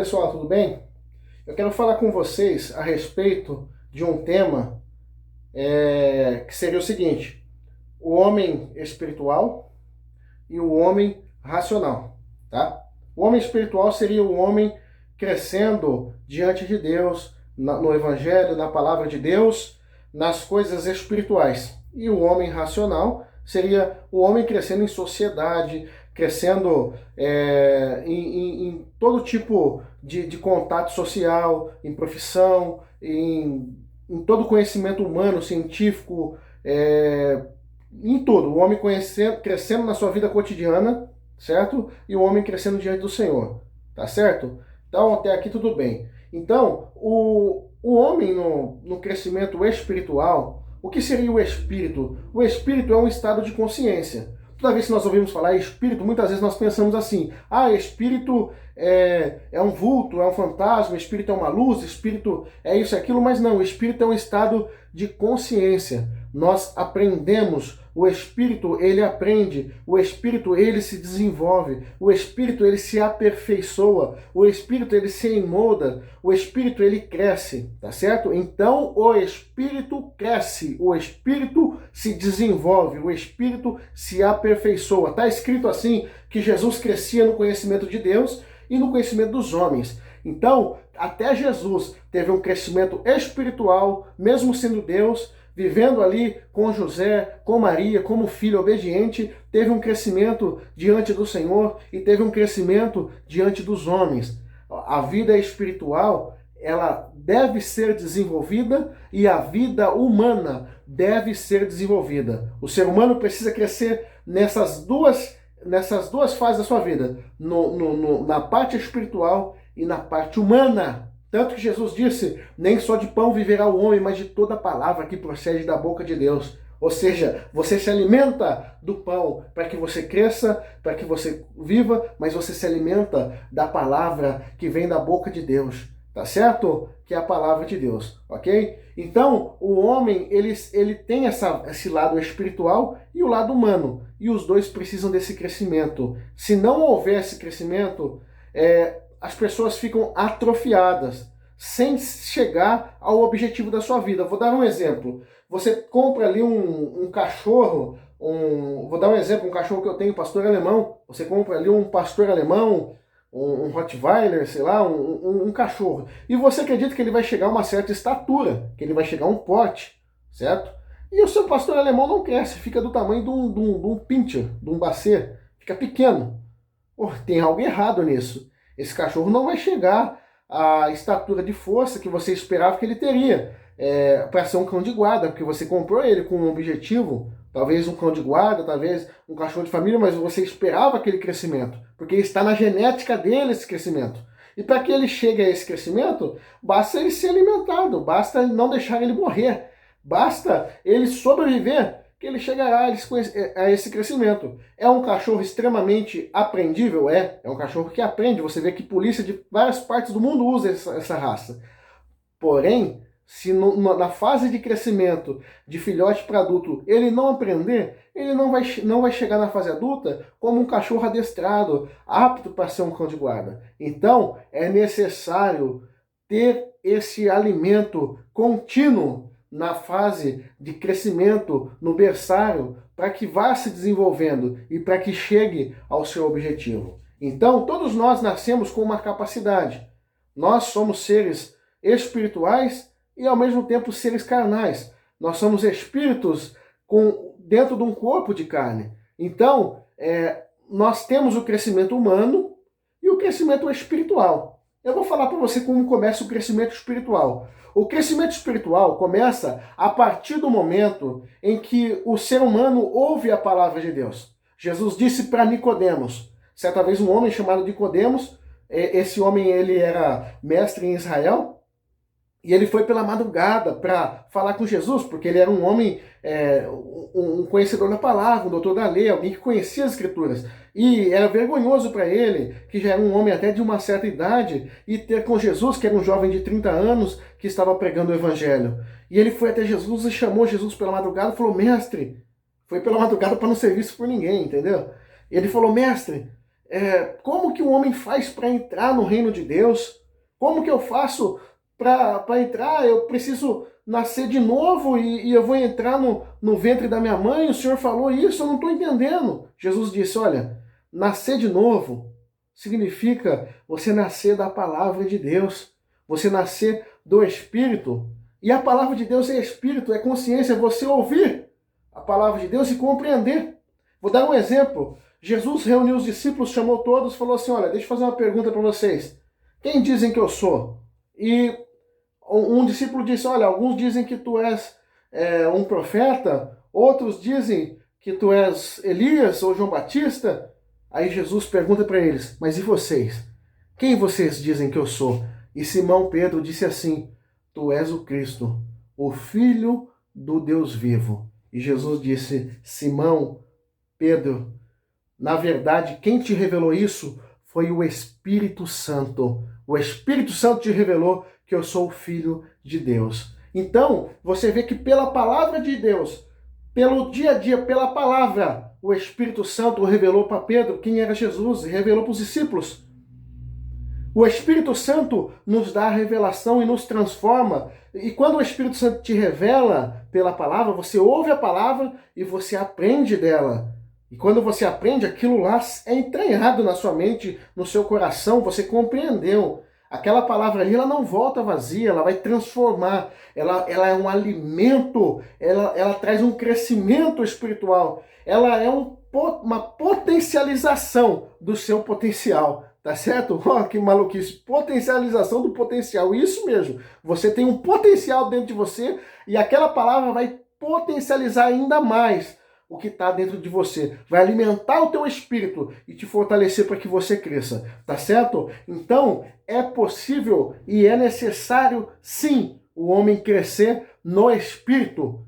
pessoal, tudo bem? Eu quero falar com vocês a respeito de um tema que seria o seguinte: o homem espiritual e o homem racional, tá? O homem espiritual seria o homem crescendo diante de Deus, no Evangelho, na palavra de Deus, nas coisas espirituais. E o homem racional seria o homem crescendo em sociedade, crescendo em todo tipo de contato social, em profissão, em todo conhecimento humano, científico, em tudo. O homem crescendo na sua vida cotidiana, certo? E o homem crescendo diante do Senhor, tá certo? Então, até aqui tudo bem. Então, o homem no crescimento espiritual, o que seria o espírito? O espírito é um estado de consciência. Toda vez que nós ouvimos falar espírito, muitas vezes nós pensamos assim: ah, espírito é um vulto, é um fantasma, espírito é uma luz, espírito é isso e aquilo, mas não, o espírito é um estado de consciência. Nós aprendemos, o espírito ele aprende, o espírito ele se desenvolve, o espírito ele se aperfeiçoa, o espírito ele se emolda, o espírito ele cresce, tá certo? Então o espírito cresce, o espírito se desenvolve, o espírito se aperfeiçoa. Tá escrito assim que Jesus crescia no conhecimento de Deus e no conhecimento dos homens. Então, até Jesus teve um crescimento espiritual, mesmo sendo Deus, vivendo ali com José, com Maria, como filho obediente, teve um crescimento diante do Senhor e teve um crescimento diante dos homens. A vida espiritual, ela deve ser desenvolvida e a vida humana deve ser desenvolvida. O ser humano precisa crescer nessas duas fases da sua vida, na parte espiritual e na parte humana. Tanto que Jesus disse: nem só de pão viverá o homem, mas de toda palavra que procede da boca de Deus. Ou seja, você se alimenta do pão para que você cresça, para que você viva, mas você se alimenta da palavra que vem da boca de Deus. Tá certo? Que é a palavra de Deus, ok? Então, o homem, ele tem esse lado espiritual e o lado humano. E os dois precisam desse crescimento. Se não houver esse crescimento, as pessoas ficam atrofiadas, sem chegar ao objetivo da sua vida. Vou dar um exemplo. Você compra ali um cachorro, vou dar um exemplo, um cachorro que eu tenho, pastor alemão. Você compra ali um pastor alemão, um Rottweiler, sei lá, um cachorro. E você acredita que ele vai chegar a uma certa estatura, que ele vai chegar a um porte, certo? E o seu pastor alemão não cresce, fica do tamanho de um pincher, de um basset, fica pequeno. Tem algo errado nisso. Esse cachorro não vai chegar à estatura de força que você esperava que ele teria para ser um cão de guarda, porque você comprou ele com um objetivo, talvez um cão de guarda, talvez um cachorro de família, mas você esperava aquele crescimento, porque está na genética dele esse crescimento. E para que ele chegue a esse crescimento, basta ele ser alimentado, basta não deixar ele morrer, basta ele sobreviver, que ele chegará a esse crescimento. É um cachorro extremamente aprendível? É um cachorro que aprende. Você vê que polícia de várias partes do mundo usa essa raça. Porém, se na fase de crescimento de filhote para adulto ele não aprender, ele não vai chegar na fase adulta como um cachorro adestrado, apto para ser um cão de guarda. Então, é necessário ter esse alimento contínuo na fase de crescimento, no berçário, para que vá se desenvolvendo e para que chegue ao seu objetivo. Então, todos nós nascemos com uma capacidade. Nós somos seres espirituais e, ao mesmo tempo, seres carnais. Nós somos espíritos dentro de um corpo de carne. Então, nós temos o crescimento humano e o crescimento espiritual. Eu vou falar para você como começa o crescimento espiritual. O crescimento espiritual começa a partir do momento em que o ser humano ouve a palavra de Deus. Jesus disse para Nicodemos, certa vez um homem chamado Nicodemos, esse homem ele era mestre em Israel, e ele foi pela madrugada para falar com Jesus, porque ele era um homem, um conhecedor da palavra, um doutor da lei, alguém que conhecia as escrituras. E era vergonhoso para ele, que já era um homem até de uma certa idade, e ter com Jesus, que era um jovem de 30 anos, que estava pregando o evangelho. E ele foi até Jesus e chamou Jesus pela madrugada e falou: mestre, foi pela madrugada para não ser visto por ninguém, entendeu? E ele falou: mestre, como que o homem faz para entrar no reino de Deus? Como que eu faço para entrar? Eu preciso nascer de novo e eu vou entrar no ventre da minha mãe? O Senhor falou isso, eu não estou entendendo. Jesus disse, olha, nascer de novo significa você nascer da palavra de Deus, você nascer do Espírito. E a palavra de Deus é Espírito, é consciência, é você ouvir a palavra de Deus e compreender. Vou dar um exemplo. Jesus reuniu os discípulos, chamou todos e falou assim, olha, deixa eu fazer uma pergunta para vocês. Quem dizem que eu sou? E um discípulo disse, olha, alguns dizem que tu és um profeta, outros dizem que tu és Elias ou João Batista. Aí Jesus pergunta para eles, mas e vocês? Quem vocês dizem que eu sou? E Simão Pedro disse assim, tu és o Cristo, o Filho do Deus vivo. E Jesus disse, Simão, Pedro, na verdade, quem te revelou isso foi o Espírito Santo. O Espírito Santo te revelou que eu sou o Filho de Deus. Então, você vê que pela palavra de Deus, pelo dia a dia, pela palavra, o Espírito Santo revelou para Pedro quem era Jesus e revelou para os discípulos. O Espírito Santo nos dá a revelação e nos transforma. E quando o Espírito Santo te revela pela palavra, você ouve a palavra e você aprende dela. E quando você aprende, aquilo lá é entranhado na sua mente, no seu coração, você compreendeu. Aquela palavra ali, ela não volta vazia, ela vai transformar. Ela é um alimento, ela traz um crescimento espiritual. Ela é uma potencialização do seu potencial. Tá certo? Oh, que maluquice. Potencialização do potencial. Isso mesmo. Você tem um potencial dentro de você e aquela palavra vai potencializar ainda mais o que está dentro de você. Vai alimentar o teu espírito e te fortalecer para que você cresça. Tá certo? Então, é possível e é necessário, sim, o homem crescer no espírito.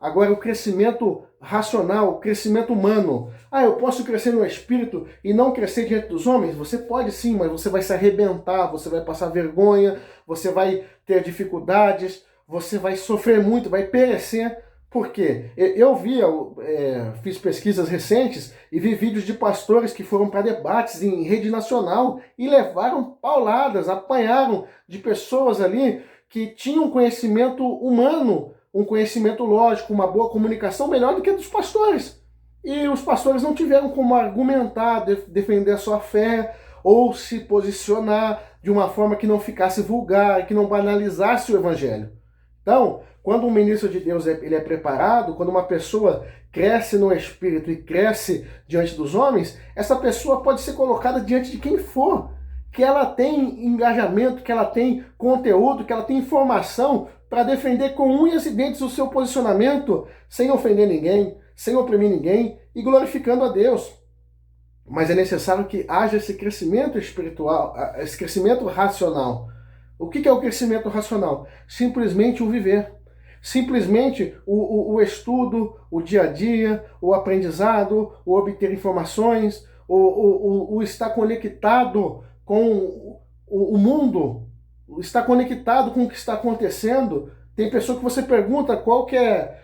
Agora, o crescimento racional, o crescimento humano. Eu posso crescer no espírito e não crescer diante dos homens? Você pode sim, mas você vai se arrebentar, você vai passar vergonha, você vai ter dificuldades, você vai sofrer muito, vai perecer. Por quê? Eu fiz pesquisas recentes e vi vídeos de pastores que foram para debates em rede nacional e levaram pauladas, apanharam de pessoas ali que tinham conhecimento humano, um conhecimento lógico, uma boa comunicação melhor do que a dos pastores. E os pastores não tiveram como argumentar, defender a sua fé ou se posicionar de uma forma que não ficasse vulgar, que não banalizasse o evangelho. Então, quando um ministro de Deus ele é preparado, quando uma pessoa cresce no espírito e cresce diante dos homens, essa pessoa pode ser colocada diante de quem for, que ela tem engajamento, que ela tem conteúdo, que ela tem informação para defender com unhas e dentes o seu posicionamento, sem ofender ninguém, sem oprimir ninguém e glorificando a Deus. Mas é necessário que haja esse crescimento espiritual, esse crescimento racional. O que é o crescimento racional? Simplesmente o viver. Simplesmente o estudo, o dia a dia, o aprendizado, o obter informações, o estar conectado com o mundo, estar conectado com o que está acontecendo. Tem pessoa que você pergunta qual que é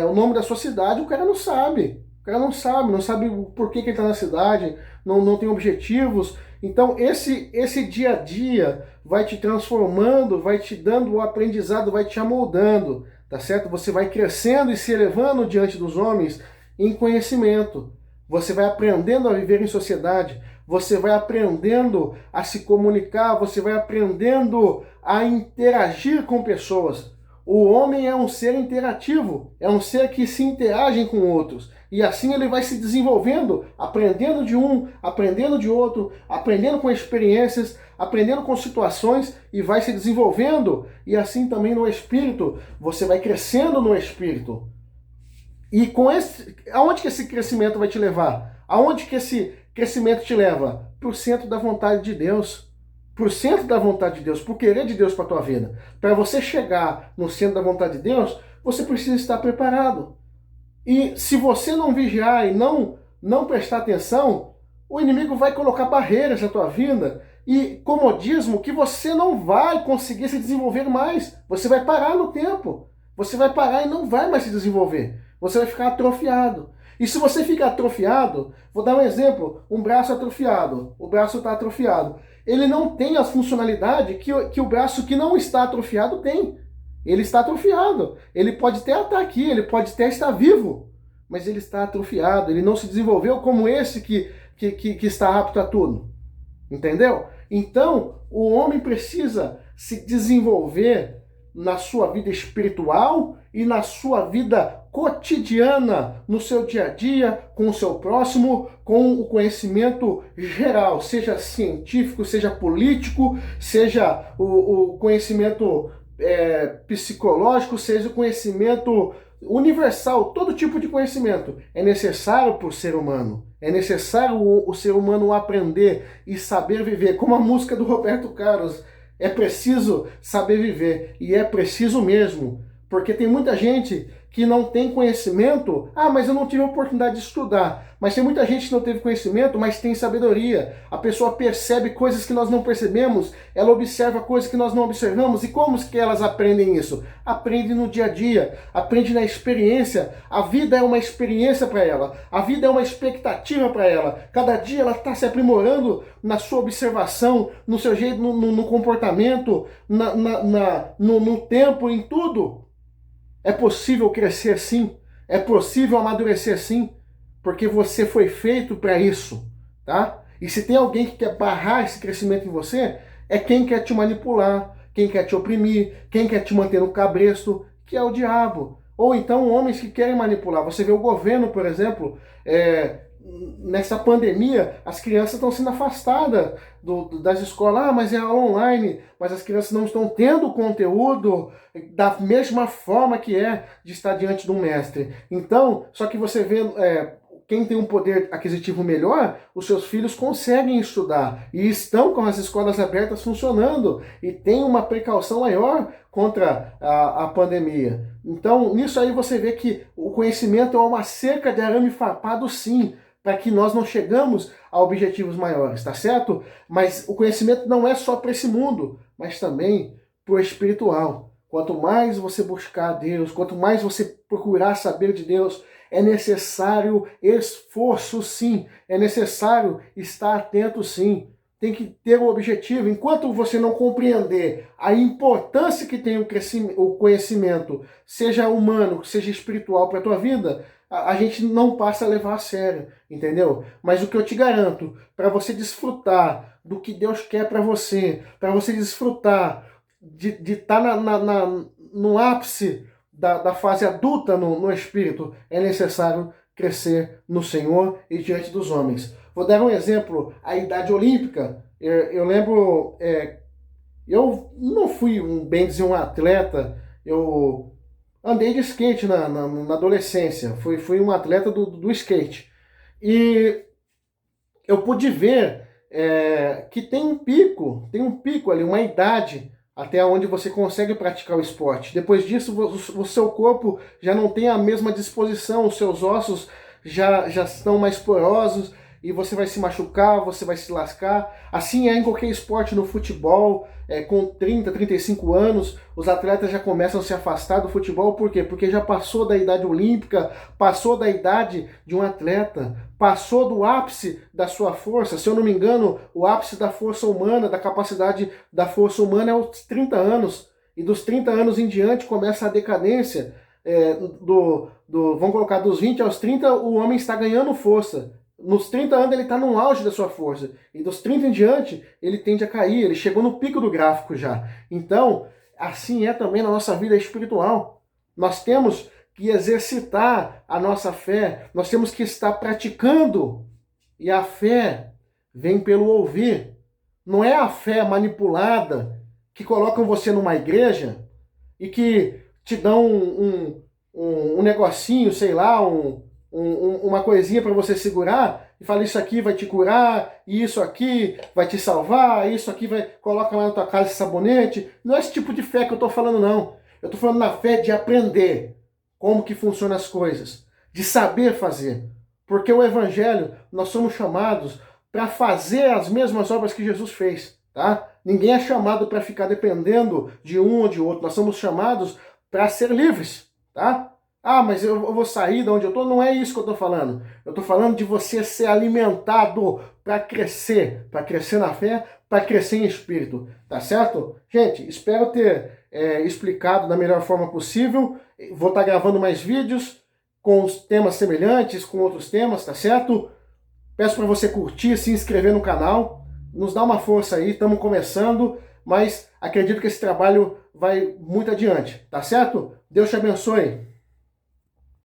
o nome da sua cidade, o cara não sabe. O cara não sabe o porquê que ele está na cidade, não tem objetivos. Então esse dia a dia vai te transformando, vai te dando o aprendizado, vai te amoldando, tá certo? Você vai crescendo e se elevando diante dos homens em conhecimento. Você vai aprendendo a viver em sociedade, você vai aprendendo a se comunicar, você vai aprendendo a interagir com pessoas. O homem é um ser interativo, é um ser que se interage com outros. E assim ele vai se desenvolvendo, aprendendo de um, aprendendo de outro, aprendendo com experiências, aprendendo com situações e vai se desenvolvendo. E assim também no espírito, você vai crescendo no espírito. E aonde que esse crescimento vai te levar? Aonde que esse crescimento te leva? Para o centro da vontade de Deus. Para o centro da vontade de Deus, para o querer de Deus para a tua vida. Para você chegar no centro da vontade de Deus, você precisa estar preparado. E se você não vigiar e não prestar atenção, o inimigo vai colocar barreiras na tua vida e comodismo que você não vai conseguir se desenvolver mais. Você vai parar no tempo. Você vai parar e não vai mais se desenvolver. Você vai ficar atrofiado. E se você fica atrofiado, vou dar um exemplo, um braço atrofiado, o braço está atrofiado. Ele não tem a funcionalidade que o braço que não está atrofiado tem. Ele está atrofiado. Ele pode até estar aqui, ele pode até estar vivo, mas ele está atrofiado, ele não se desenvolveu como esse que está apto a tudo. Entendeu? Então, o homem precisa se desenvolver na sua vida espiritual e na sua vida cotidiana, no seu dia a dia, com o seu próximo, com o conhecimento geral, seja científico, seja político, seja o conhecimento psicológico, seja o conhecimento universal, todo tipo de conhecimento é necessário para o ser humano. É necessário o ser humano aprender e saber viver, como a música do Roberto Carlos. É preciso saber viver, e é preciso mesmo, porque tem muita gente que não tem conhecimento. Ah, mas eu não tive a oportunidade de estudar. Mas tem muita gente que não teve conhecimento, mas tem sabedoria. A pessoa percebe coisas que nós não percebemos, ela observa coisas que nós não observamos. E como que elas aprendem isso? Aprendem no dia a dia, aprendem na experiência. A vida é uma experiência para ela, a vida é uma expectativa para ela. Cada dia ela está se aprimorando na sua observação, no seu jeito, no comportamento, no tempo, em tudo. É possível crescer assim, é possível amadurecer assim, porque você foi feito para isso, tá? E se tem alguém que quer barrar esse crescimento em você, é quem quer te manipular, quem quer te oprimir, quem quer te manter no cabresto, que é o diabo. Ou então homens que querem manipular. Você vê o governo, por exemplo, nessa pandemia, as crianças estão sendo afastadas das escolas. Ah, mas é aula online, mas as crianças não estão tendo conteúdo da mesma forma que é de estar diante de um mestre. Então, só que você vê, quem tem um poder aquisitivo melhor, os seus filhos conseguem estudar e estão com as escolas abertas funcionando e tem uma precaução maior contra a pandemia. Então, nisso aí você vê que o conhecimento é uma cerca de arame farpado, sim, para que nós não chegamos a objetivos maiores, tá certo? Mas o conhecimento não é só para esse mundo, mas também para o espiritual. Quanto mais você buscar a Deus, quanto mais você procurar saber de Deus, é necessário esforço, sim. É necessário estar atento, sim. Tem que ter um objetivo. Enquanto você não compreender a importância que tem o conhecimento, seja humano, seja espiritual para a tua vida, a gente não passa a levar a sério, entendeu? Mas o que eu te garanto, para você desfrutar do que Deus quer para você desfrutar de estar no ápice da fase adulta no espírito, é necessário crescer no Senhor e diante dos homens. Vou dar um exemplo, a idade olímpica. Eu lembro, eu não fui bem dizer um atleta, eu andei de skate na adolescência, fui um atleta do skate. E eu pude ver que tem um pico ali, uma idade até onde você consegue praticar o esporte. Depois disso, o seu corpo já não tem a mesma disposição, os seus ossos já estão mais porosos e você vai se machucar, você vai se lascar. Assim é em qualquer esporte, no futebol, com 30, 35 anos, os atletas já começam a se afastar do futebol. Por quê? Porque já passou da idade olímpica, passou da idade de um atleta, passou do ápice da sua força. Se eu não me engano, o ápice da força humana, da capacidade da força humana é aos 30 anos. E dos 30 anos em diante começa a decadência. Vamos colocar dos 20 aos 30, o homem está ganhando força. Nos 30 anos ele está no auge da sua força. E dos 30 em diante ele tende a cair. Ele chegou no pico do gráfico já. Então, assim é também na nossa vida espiritual. Nós temos que exercitar a nossa fé. Nós temos que estar praticando. E a fé vem pelo ouvir. Não é a fé manipulada que colocam você numa igreja e que te dão um negocinho, sei lá, uma coisinha para você segurar e fala: isso aqui vai te curar, isso aqui vai te salvar, isso aqui vai... Coloca lá na tua casa esse sabonete. Não é esse tipo de fé que eu estou falando, não. Eu estou falando na fé de aprender como que funcionam as coisas, de saber fazer. Porque o Evangelho, nós somos chamados para fazer as mesmas obras que Jesus fez, tá? Ninguém é chamado para ficar dependendo de um ou de outro. Nós somos chamados para ser livres, tá? Ah, mas eu vou sair de onde eu estou. Não é isso que eu estou falando. Eu estou falando de você ser alimentado para crescer na fé, para crescer em espírito, tá certo? Gente, espero ter explicado da melhor forma possível. Vou estar gravando mais vídeos com os temas semelhantes, com outros temas, tá certo? Peço para você curtir, se inscrever no canal, nos dá uma força aí, estamos começando, mas acredito que esse trabalho vai muito adiante, tá certo? Deus te abençoe.